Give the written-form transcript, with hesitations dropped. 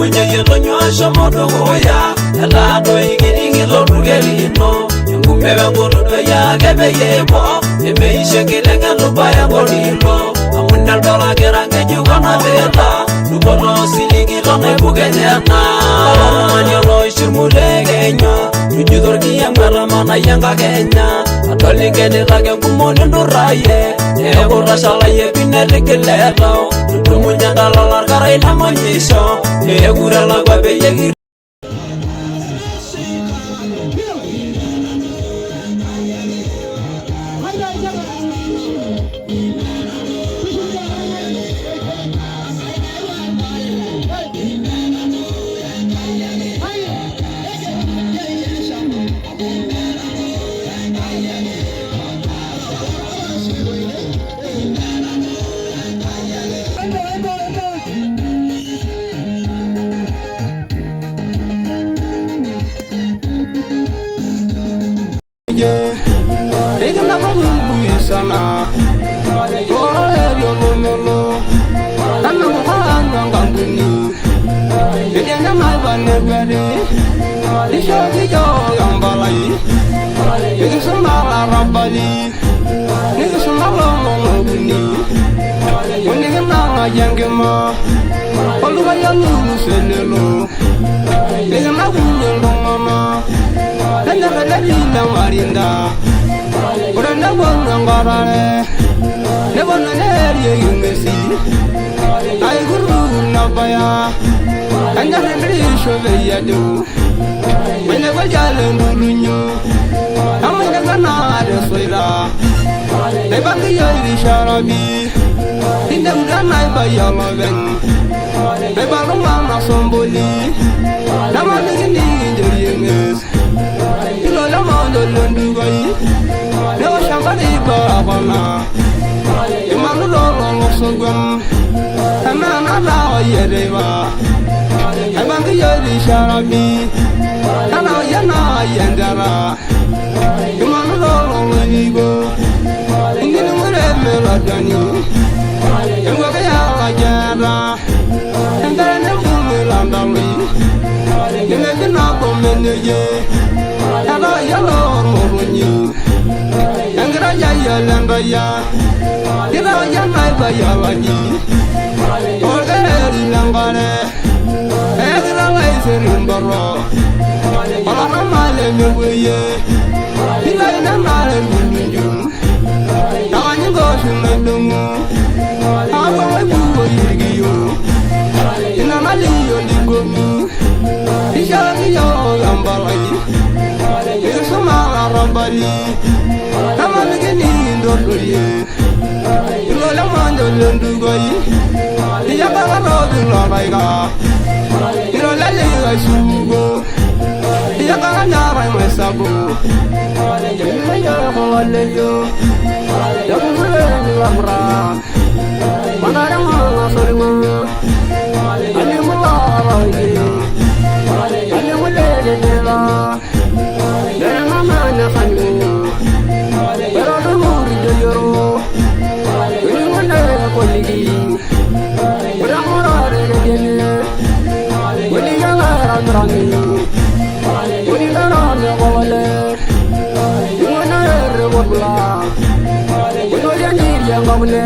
Munye yelonyo ashomodo goya Elado igiringi lorugelino Ngumebe ngorodo ya gebe yebo Eme ishe kilenga lubaya gorilo Amundal dola gerange jugana vela Lubolo siligi lona ibugenyana Manyolo ishirmule genya Tujudor kiyang maramana yanga genya Atolingeni lage kumoni nuraye Ego rashala ye binelikilero Tumunyanga lolar karay na monyisho Egura lagwa beye sana ora yo lolo tanna khanga ngambuni edena mabane bari isho gijo gambalai edusuma rabali edusuma ngambuni woniga nanga jangema oluga yanu selelo edena kunyelo mama tanna kadina marinda Uranda bonga ngarare ne bonna neriye yumesi ay guru na baya anja rendri shove yadu mene bajale ndulunyu amene kana de soira ne bangi yiri sharabi inde mudana bayalo ben ne balu mama somboli namani gindi njeriyenges ilo la mondo londu gai Yo shambani barabana Imanu lolo musugum Amana lao yereba Abangi yeri sharabi Kana yana yendara Imanu lolo wenigo Ingini mure meladani Yengo kaya wajara Engare nembumi landali Yengo kina komenye Yalo yalo morunyi Yangra ya landa ya Dira ya nai ba ya wani Orgere langare Egra lai serimbaro Ola male meweye Dila ina male munjum Tawani goshu medungu Aba webu yigiyo Ina mali yo ligomu Isha yo gambalai Isuma rabali Nama begini ndodoye Ilola mando lendugoyi Iya bala robi loraiga Ilola liga shugo Iya bala nyarai maisabu Iya yara waleyo Yaku sule nilamra Manara mga sorima Ali mula rayi Ali mula nila Dere mama na kanyo Pero no muri joyoro Ini mana koligi Ura murare gene Wini gala rangi Wini darane wale Ini mana ere wabla Wini jani yang gamne